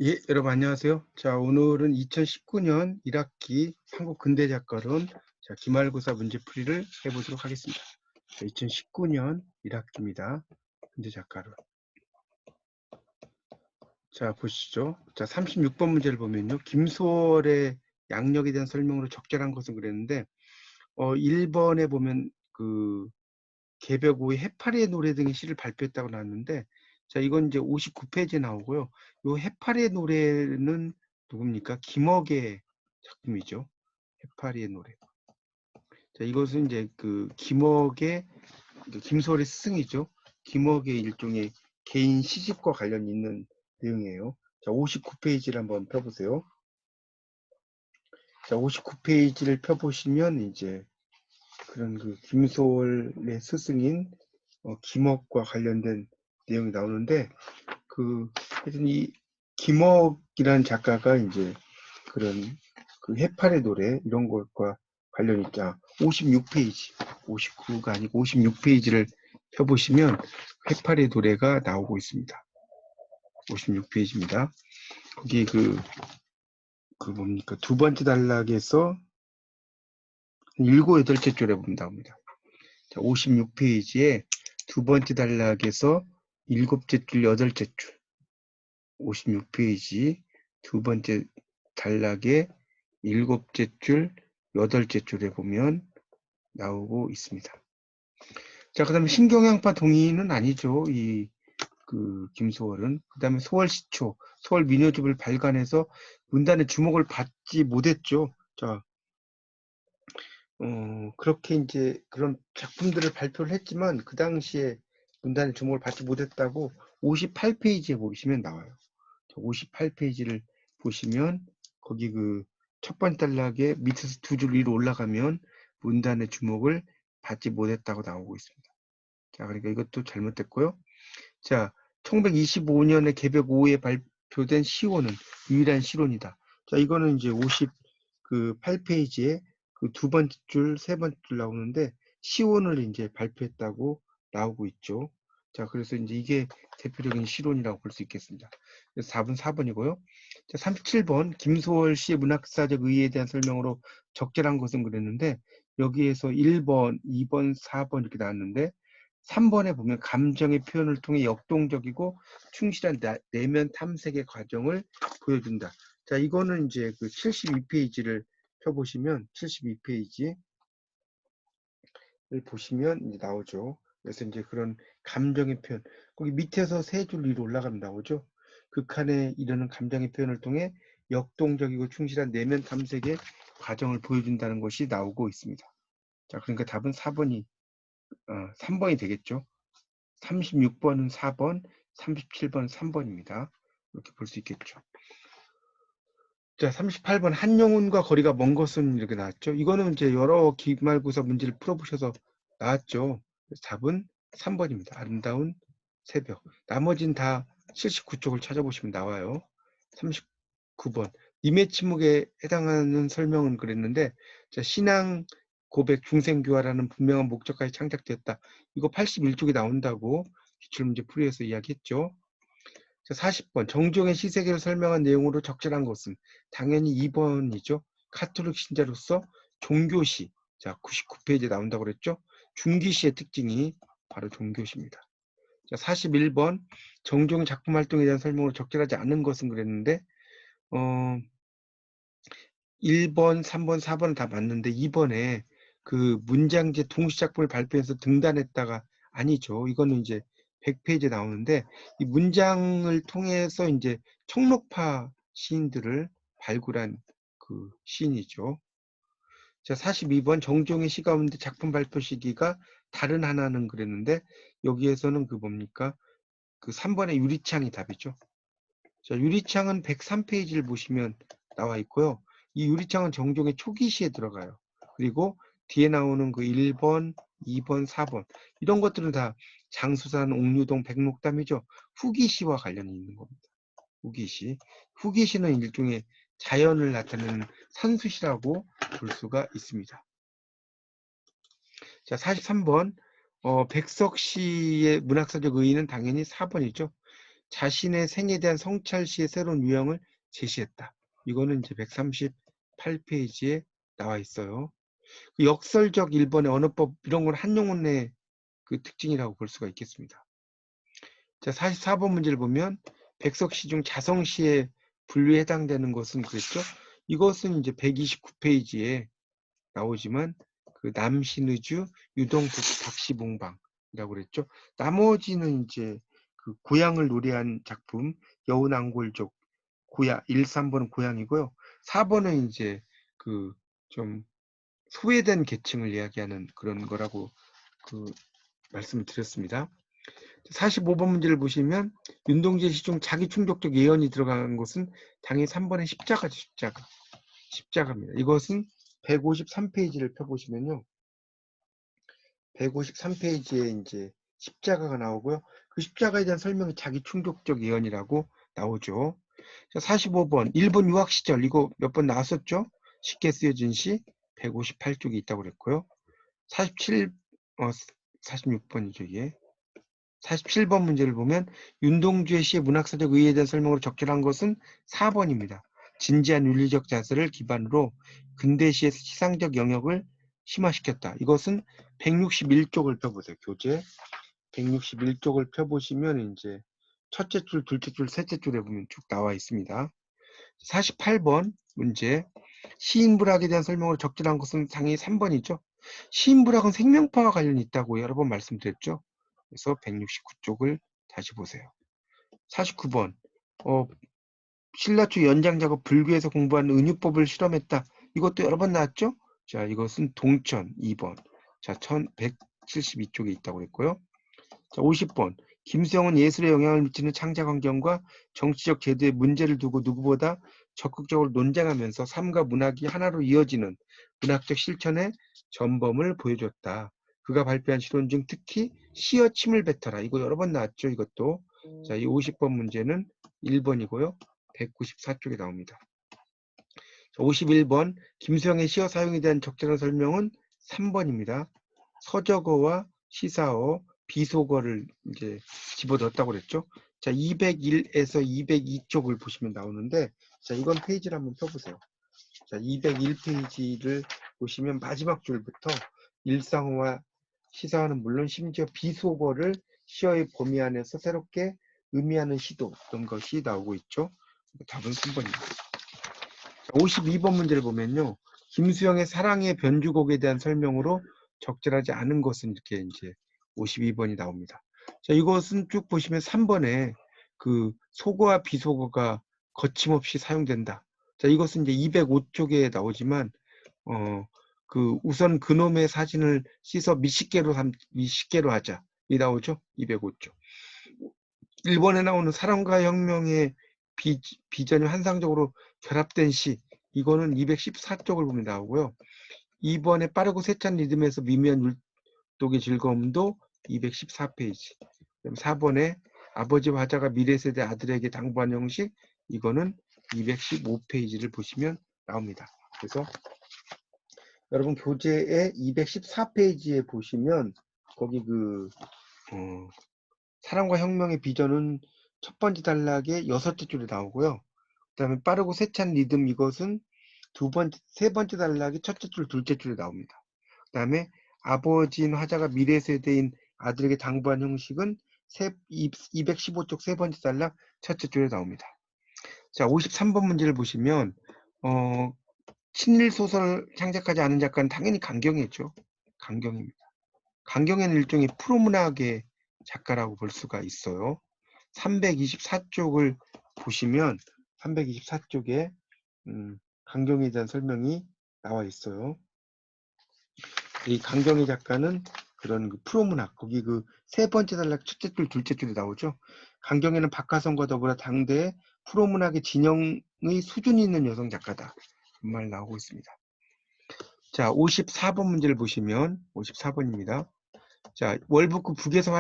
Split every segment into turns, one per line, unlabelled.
예, 여러분 안녕하세요. 자, 오늘은 2019년 1학기 한국 근대 작가론 기말고사 문제풀이를 해보도록 하겠습니다. 자, 2019년 1학기입니다. 근대 작가론. 자, 보시죠. 자, 36번 문제를 보면요. 김소월의 양력에 대한 설명으로 적절한 것은 그랬는데 1번에 보면 그 개벽5의 해파리의 노래 등의 시를 발표했다고 나왔는데, 자, 이건 이제 59페이지에 나오고요. 요 해파리의 노래는 누굽니까? 김억의 작품이죠. 해파리의 노래. 자, 이것은 이제 그 김억의 김소월의 스승이죠. 김억의 일종의 개인 시집과 관련 있는 내용이에요. 자, 59페이지를 한번 펴보세요. 자, 59페이지를 펴보시면 이제 그런 그 김소월의 스승인 김억과 관련된 내용이 나오는데, 하여튼 이 김억이라는 작가가 이제 그런 그 해팔의 노래 이런 것과 관련이 있다. 56페이지, 59가 아니고 56페이지를 펴보시면 해팔의 노래가 나오고 있습니다. 56페이지입니다. 거기 그 뭡니까? 두 번째 단락에서 7, 8째 줄에 보면 나옵니다. 56페이지에 두 번째 단락에서 7째 줄, 8째 줄. 56페이지 두 번째 단락의 7째 줄, 8째 줄에 보면 나오고 있습니다. 자, 그 다음에 신경향파 동의는 아니죠. 김소월은. 그 다음에 소월시초, 소월민요집을 발간해서 문단의 주목을 받지 못했죠. 자, 그렇게 이제 그런 작품들을 발표를 했지만 그 당시에 문단의 주목을 받지 못했다고 58페이지에 보시면 나와요. 58페이지를 보시면 거기 그 첫 번째 단락에 밑에서 두 줄 위로 올라가면 문단의 주목을 받지 못했다고 나오고 있습니다. 자, 그러니까 이것도 잘못됐고요. 자, 1925년에 개벽 5에 발표된 시호는 유일한 시론이다. 자, 이거는 이제 58페이지에 그 두 번째 줄, 세 번째 줄 나오는데 시온을 이제 발표했다고 나오고 있죠. 자, 그래서 이제 이게 대표적인 시론이라고 볼 수 있겠습니다. 그래서 4번 4번이고요. 자, 37번 김소월 씨의 문학사적 의의에 대한 설명으로 적절한 것은 그랬는데 여기에서 1번, 2번, 4번 이렇게 나왔는데 3번에 보면 감정의 표현을 통해 역동적이고 충실한 내면 탐색의 과정을 보여준다. 자, 이거는 이제 그 72페이지를 펴보시면 72페이지를 보시면 이제 나오죠. 그래서 이제 그런 감정의 표현, 거기 밑에서 세 줄 위로 올라가면 나오죠. 극한에 이르는 감정의 표현을 통해 역동적이고 충실한 내면 탐색의 과정을 보여준다는 것이 나오고 있습니다. 자, 그러니까 답은 3번이 되겠죠. 36번은 4번, 37번은 3번입니다. 이렇게 볼 수 있겠죠. 자, 38번 한용운과 거리가 먼 것은 이렇게 나왔죠. 이거는 이제 여러 기말고사 문제를 풀어보셔서 나왔죠. 답은 3번입니다. 아름다운 새벽. 나머지는 다 79쪽을 찾아보시면 나와요. 39번 님의 침묵에 해당하는 설명은 그랬는데, 자, 신앙 고백 중생교화라는 분명한 목적까지 창작되었다. 이거 81쪽에 나온다고 기출문제 풀이해서 이야기했죠. 자, 40번 정종의 시세계를 설명한 내용으로 적절한 것은 당연히 2번이죠. 카톨릭 신자로서 종교시. 자, 99페이지에 나온다고 그랬죠. 중기시의 특징이 바로 종교시입니다. 자, 41번 정종의 작품 활동에 대한 설명으로 적절하지 않은 것은 그랬는데 1번, 3번, 4번은 다 맞는데 2번에 그 문장제 동시작품을 발표해서 등단했다가 아니죠. 이거는 이제 100페이지에 나오는데 이 문장을 통해서 이제 청록파 시인들을 발굴한 그 시인이죠. 자, 42번 정종의 시 가운데 작품 발표 시기가 다른 하나는 그랬는데 여기에서는 그 뭡니까? 그 3번의 유리창이 답이죠. 자, 유리창은 103페이지를 보시면 나와 있고요. 이 유리창은 정종의 초기 시에 들어가요. 그리고 뒤에 나오는 그 1번, 2번, 4번 이런 것들은 다 장수산, 옥류동, 백록담이죠. 후기시와 관련이 있는 겁니다. 후기시. 후기시는 일종의 자연을 나타내는 산수시라고 볼 수가 있습니다. 자, 43번 백석 씨의 문학사적 의의는 당연히 4번이죠. 자신의 생에 대한 성찰 시의 새로운 유형을 제시했다. 이거는 이제 138페이지에 나와 있어요. 그 역설적 일본의 언어법 이런 건 한용운의 그 특징이라고 볼 수가 있겠습니다. 자, 44번 문제를 보면 백석시 중 자성시에 분류에 해당되는 것은 그랬죠. 이것은 이제 129페이지에 나오지만 그 남신의주, 유동북, 박시봉방이라고 그랬죠. 나머지는 이제 그 고향을 노래한 작품 여운왕골족 고향 1, 3번은 고향이고요. 4번은 이제 그 좀 소외된 계층을 이야기하는 그런 거라고 그 말씀을 드렸습니다. 45번 문제를 보시면 윤동주의 시 중 자기 충족적 예언이 들어간 것은 당연히 3번의 십자가죠. 십자가입니다. 이것은 153페이지를 펴보시면요. 153페이지에 이제 십자가가 나오고요. 그 십자가에 대한 설명이 자기 충족적 예언이라고 나오죠. 45번 일본 유학 시절 이거 몇 번 나왔었죠? 쉽게 쓰여진 시 158쪽이 있다고 그랬고요. 46번이죠 이게. 47번 문제를 보면 윤동주의 시의 문학사적 의의에 대한 설명으로 적절한 것은 4번입니다. 진지한 윤리적 자세를 기반으로 근대시의 시상적 영역을 심화시켰다. 이것은 161쪽을 펴보세요. 교재 161쪽을 펴보시면 이제 첫째 줄, 둘째 줄, 셋째 줄에 보면 쭉 나와 있습니다. 48번 문제 시인불학에 대한 설명으로 적절한 것은 당연히 3번이죠. 시인불학은 생명파와 관련이 있다고 여러 번 말씀드렸죠. 그래서 169쪽을 다시 보세요. 49번 신라초 연장 작업 불교에서 공부한 은유법을 실험했다. 이것도 여러 번 나왔죠. 자, 이것은 동천 2번. 자, 1172쪽에 있다고 했고요. 자, 50번. 김수영은 예술에 영향을 미치는 창작 환경과 정치적 제도에 문제를 두고 누구보다 적극적으로 논쟁하면서 삶과 문학이 하나로 이어지는 문학적 실천의 전범을 보여줬다. 그가 발표한 시론 중 특히 시어 침을 뱉어라. 이거 여러 번 나왔죠. 이것도. 자, 이 50번 문제는 1번이고요. 194쪽에 나옵니다. 51번. 김수영의 시어 사용에 대한 적절한 설명은 3번입니다. 서적어와 시사어, 비속어를 이제 집어넣었다고 그랬죠. 자, 201에서 202쪽을 보시면 나오는데, 자, 이건 페이지를 한번 펴보세요. 자, 201페이지를 보시면 마지막 줄부터 일상어와 시사어는 물론 심지어 비속어를 시어의 범위 안에서 새롭게 의미하는 시도 이런 것이 나오고 있죠. 답은 3번입니다. 52번 문제를 보면요. 김수영의 사랑의 변주곡에 대한 설명으로 적절하지 않은 것은 이렇게 이제 52번이 나옵니다. 자, 이것은 쭉 보시면 3번에 그 소거와 비소거가 거침없이 사용된다. 자, 이것은 이제 205쪽에 나오지만 그 우선 그놈의 사진을 씻어 미식개로 하자. 이 나오죠? 205쪽. 1번에 나오는 사랑과 혁명의 비전이 환상적으로 결합된 시, 이거는 214쪽을 보면 나오고요. 2번에 빠르고 세찬 리듬에서 미미한 율독의 즐거움도 214페이지. 그다음 4번에 아버지와 화자가 미래 세대 아들에게 당부한 형식, 이거는 215페이지를 보시면 나옵니다. 그래서 여러분 교재의 214페이지에 보시면 거기 그 사랑과 혁명의 비전은 첫 번째 단락의 6째 줄에 나오고요. 그 다음에 빠르고 세찬 리듬, 이것은 세 번째 단락이 첫째 줄, 둘째 줄에 나옵니다. 그 다음에 아버지인 화자가 미래 세대인 아들에게 당부한 형식은 215쪽 세 번째 단락 첫째 줄에 나옵니다. 자, 53번 문제를 보시면 친일 소설을 창작하지 않은 작가는 당연히 강경이죠. 강경입니다. 강경에는 일종의 프로문학의 작가라고 볼 수가 있어요. 324쪽을 보시면 324쪽에 강경에 대한 설명이 나와 있어요. 이 강경의 작가는 그런 그 프로문학, 거기 그 세 번째 단락 첫째 줄, 둘째 줄에 나오죠. 강경에는 박하성과 더불어 당대의 프로문학의 진영의 수준이 있는 여성 작가다. 그런 말 나오고 있습니다. 자, 54번 문제를 보시면 54번입니다. 자, 월북구 북에서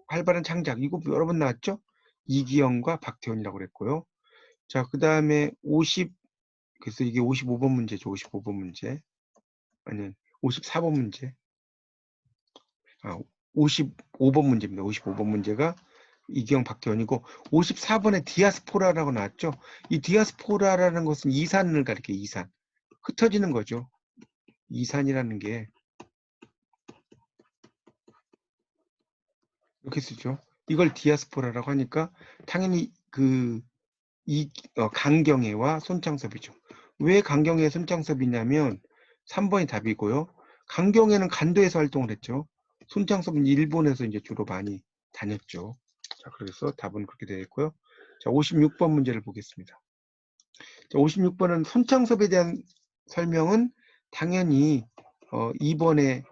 활발한 창작, 이거 여러 번 나왔죠? 이기영과 박태원이라고 그랬고요. 자, 그 다음에 그래서 이게 55번 문제죠. 55번 문제. 아니, 54번 문제. 55번 문제입니다. 55번 문제가 이기영 박태원이고 54번에 디아스포라라고 나왔죠. 이 디아스포라라는 것은 이산을 가리켜요. 이산. 흩어지는 거죠. 이산이라는 게 이렇게 쓰죠. 이걸 디아스포라라고 하니까 당연히 강경애와 손창섭이죠. 왜 강경애 손창섭이냐면 3번이 답이고요. 강경애는 간도에서 활동을 했죠. 손창섭은 일본에서 이제 주로 많이 다녔죠. 자, 그래서 답은 그렇게 되어 있고요. 자, 56번 문제를 보겠습니다. 자, 56번은 손창섭에 대한 설명은 당연히 2번에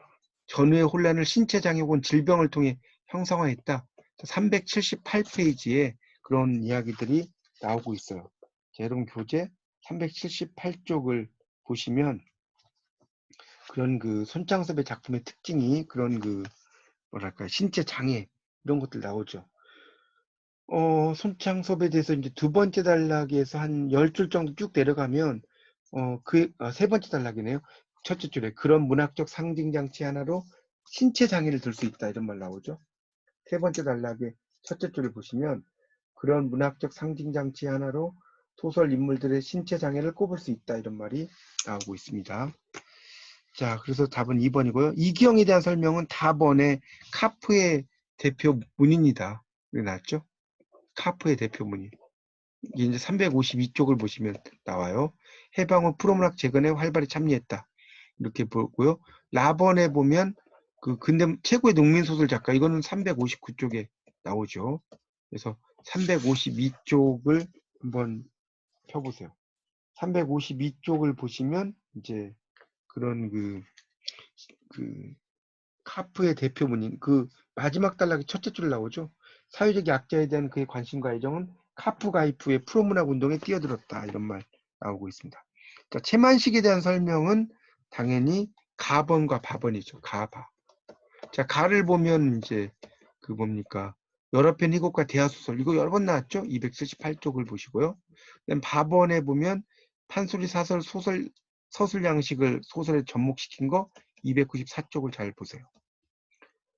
전후의 혼란을 신체장애 혹은 질병을 통해 형성화했다. 378페이지에 그런 이야기들이 나오고 있어요. 자, 여러분 교재 378쪽을 보시면 그런 손창섭의 작품의 특징이 그런 뭐랄까 신체 장애 이런 것들 나오죠. 손창섭에 대해서 이제 두 번째 단락에서 한 10줄 정도 쭉 내려가면 세 번째 단락이네요. 첫째 줄에 그런 문학적 상징 장치 하나로 신체 장애를 들 수 있다 이런 말 나오죠. 세 번째 단락의 첫째 줄을 보시면 그런 문학적 상징 장치 하나로 소설 인물들의 신체 장애를 꼽을 수 있다 이런 말이 나오고 있습니다. 자, 그래서 답은 2번이고요. 이기영에 대한 설명은 답번에 카프의 대표 문인이다. 이렇게 나왔죠. 카프의 대표 문인. 이제 352쪽을 보시면 나와요. 해방 후 프로문학 재건에 활발히 참여했다. 이렇게 보고요. 라번에 보면 근대 최고의 농민소설 작가 이거는 359쪽에 나오죠. 그래서 352쪽을 한번 펴보세요. 352쪽을 보시면 이제 그런 카프의 대표문인 마지막 단락의 첫째 줄 나오죠. 사회적 약자에 대한 그의 관심과 애정은 카프 가이프 의 프로문학 운동에 뛰어들었다. 이런 말 나오고 있습니다. 자, 채만식에 대한 설명은 당연히 가번과 바번이죠. 가바. 자, 가를 보면 이제 뭡니까? 여러 편 희곡과 대하소설. 이거 여러 번 나왔죠? 278쪽을 보시고요. 그다음 바번에 보면 판소리 사설 소설 서술 양식을 소설에 접목시킨 거 294쪽을 잘 보세요.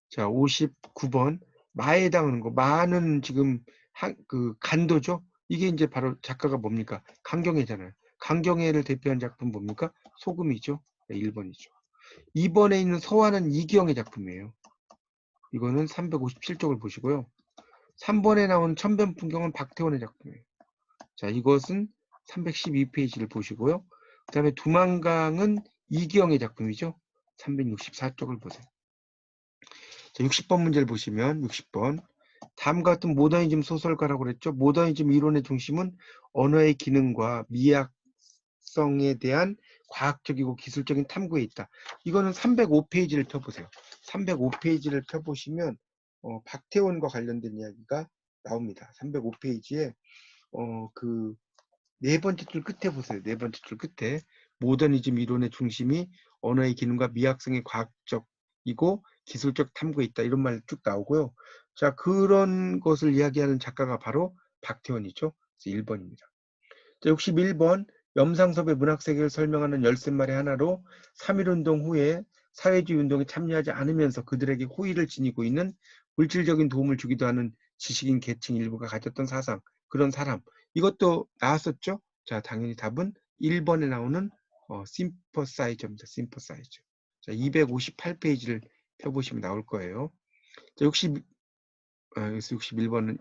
자, 59번 마에 해당하는 거. 마는 지금 간도죠. 이게 이제 바로 작가가 뭡니까? 강경애잖아요. 강경애를 대표한 작품 뭡니까? 소금이죠. 네, 1번이죠. 2번에 있는 서화는 이기영의 작품이에요. 이거는 357쪽을 보시고요. 3번에 나온 천변풍경은 박태원의 작품이에요. 자, 이것은 312페이지를 보시고요. 그 다음에 두만강은 이기영의 작품이죠. 364쪽을 보세요. 자, 60번 문제를 보시면 60번 다음과 같은 모더니즘 소설가라고 그랬죠. 모더니즘 이론의 중심은 언어의 기능과 미학성에 대한 과학적이고 기술적인 탐구에 있다. 이거는 305페이지를 펴보세요. 305페이지를 펴보시면 박태원과 관련된 이야기가 나옵니다. 305페이지에 네 번째 줄 끝에 보세요. 네 번째 줄 끝에 모더니즘 이론의 중심이 언어의 기능과 미학성의 과학적이고 기술적 탐구에 있다. 이런 말 쭉 나오고요. 자, 그런 것을 이야기하는 작가가 바로 박태원이죠. 1번입니다. 자, 61번 염상섭의 문학세계를 설명하는 13말의 하나로 3.1운동 후에 사회주의 운동에 참여하지 않으면서 그들에게 호의를 지니고 있는 물질적인 도움을 주기도 하는 지식인 계층 일부가 가졌던 사상, 그런 사람. 이것도 나왔었죠? 자, 당연히 답은 1번에 나오는 심퍼사이저입니다. 심퍼사이저. 자, 258페이지를 펴보시면 나올 거예요. 자, 61번은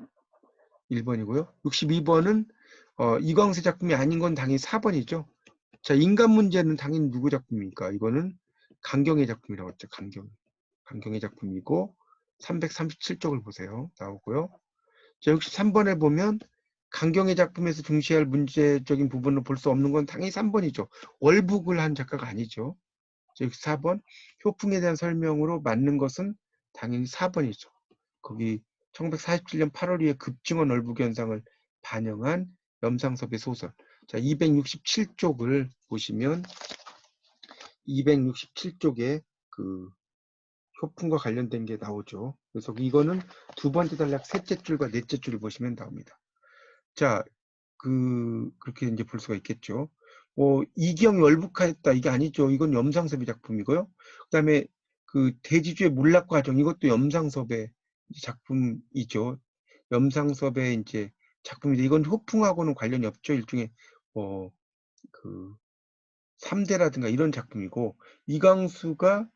1번이고요. 62번은 이광세 작품이 아닌 건 당연히 4번이죠. 자, 인간 문제는 당연히 누구 작품입니까? 이거는 강경의 작품이라고 했죠. 강경의 작품이고 337쪽을 보세요. 나오고요. 자, 63번에 보면 강경의 작품에서 중시해야 할 문제적인 부분을 볼 수 없는 건 당연히 3번이죠. 월북을 한 작가가 아니죠. 자, 64번 효풍에 대한 설명으로 맞는 것은 당연히 4번이죠. 거기 1947년 8월 2에 급증원 얼북 현상을 반영한 염상섭의 소설. 자, 267쪽을 보시면 267쪽에 효풍과 관련된 게 나오죠. 그래서 이거는 두 번째 단락 셋째 줄과 넷째 줄을 보시면 나옵니다. 자, 그렇게 이제 볼 수가 있겠죠. 이기영이 월북하였다 이게 아니죠. 이건 염상섭의 작품이고요. 그다음에 대지주의 몰락 과정 이것도 염상섭의 작품이죠. 염상섭의 이제 작품인데 이건 호풍하고는 관련이 없죠. 일종의 그 3대라든가 이런 작품이고, 이강수가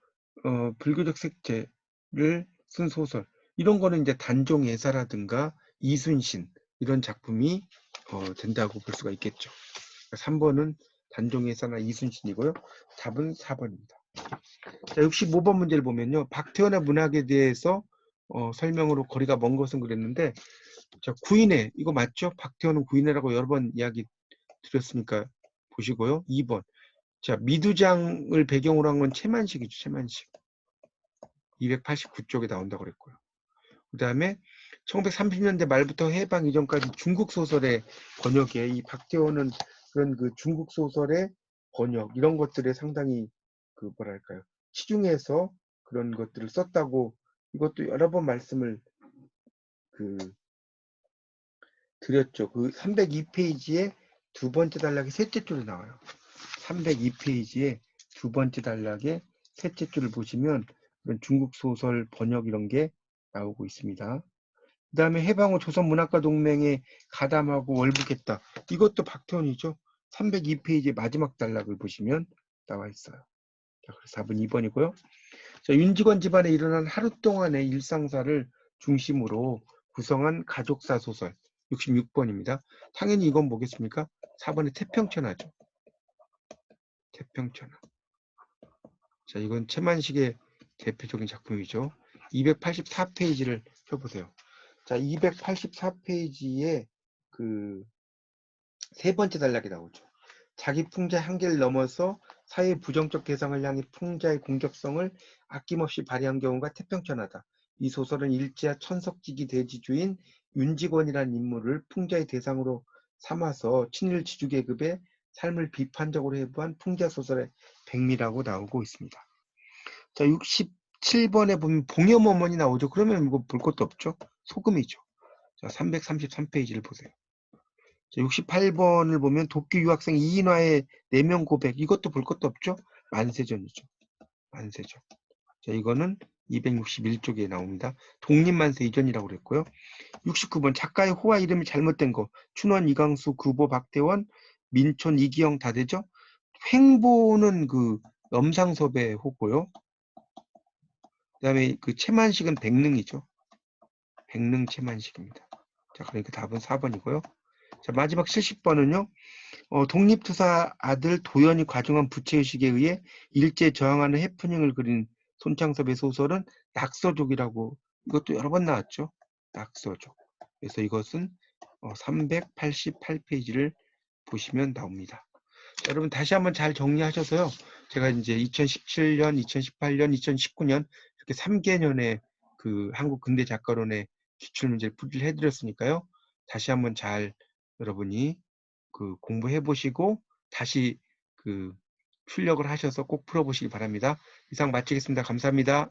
불교적 색채를 쓴 소설, 이런 거는 이제 단종예사라든가 이순신 이런 작품이 된다고 볼 수가 있겠죠. 3번은 단종예사나 이순신이고요. 답은 4번입니다. 자, 65번 문제를 보면요. 박태원의 문학에 대해서 설명으로 거리가 먼 것은 그랬는데, 자, 구인회, 이거 맞죠? 박태원은 구인회라고 여러 번 이야기 드렸으니까 보시고요. 2번. 자, 미두장을 배경으로 한 건 채만식이죠. 채만식. 289쪽에 나온다고 그랬고요. 그 다음에 1930년대 말부터 해방 이전까지 중국 소설의 번역에 이 박태원은 그런 그 중국 소설의 번역 이런 것들에 상당히 그 뭐랄까요, 치중해서 그런 것들을 썼다고, 이것도 여러 번 말씀을 그 드렸죠. 그 302페이지에 두 번째 단락의 셋째 줄에 나와요. 302페이지에 두 번째 단락의 셋째 줄을 보시면 그런 중국 소설 번역 이런 게 나오고 있습니다. 그 다음에 해방 후 조선문학가 동맹에 가담하고 월북했다. 이것도 박태원이죠. 302페이지 마지막 단락을 보시면 나와 있어요. 자, 그래서 4번 2번이고요. 자, 윤직원 집안에 일어난 하루 동안의 일상사를 중심으로 구성한 가족사 소설 66번입니다. 당연히 이건 뭐겠습니까? 4번의 태평천하죠. 태평천하. 자, 이건 채만식의 대표적인 작품이죠. 284페이지를 펴보세요. 자, 284페이지에 그 세 번째 단락이 나오죠. 자기 풍자의 한계를 넘어서 사회 부정적 대상을 향해 풍자의 공격성을 아낌없이 발휘한 경우가 태평천하다. 이 소설은 일제와 천석지기 대지주인 윤직원이라는 인물을 풍자의 대상으로 삼아서 친일 지주계급의 삶을 비판적으로 해부한 풍자 소설의 백미라고 나오고 있습니다. 자, 67번에 보면 봉염 어머니 나오죠. 그러면 이거 볼 것도 없죠. 소금이죠. 자, 333페이지를 보세요. 자, 68번을 보면 도쿄 유학생 이인화의 내면 고백, 이것도 볼 것도 없죠. 만세전이죠. 만세전. 자, 이거는 261쪽에 나옵니다. 독립만세 이전이라고 그랬고요. 69번 작가의 호화 이름이 잘못된 거. 춘원, 이강수, 구보, 박태원, 민촌, 이기영 다 되죠. 횡보는 그 염상섭의 호고요. 그 다음에 그 채만식은 백능이죠. 백능 채만식입니다. 자, 그러니까 답은 4번이고요. 자, 마지막 70번은요. 독립투사 아들 도연이 과중한 부채의식에 의해 일제에 저항하는 해프닝을 그린 손창섭의 소설은 낙서족이라고, 이것도 여러 번 나왔죠. 낙서족. 그래서 이것은 388페이지를 보시면 나옵니다. 자, 여러분 다시 한번 잘 정리하셔서요. 제가 이제 2017년, 2018년, 2019년 이렇게 3개년의 그 한국 근대 작가론의 기출문제를 풀이를 해드렸으니까요. 다시 한번 잘 여러분이 그 공부해 보시고 다시 그 출력을 하셔서 꼭 풀어보시기 바랍니다. 이상 마치겠습니다. 감사합니다.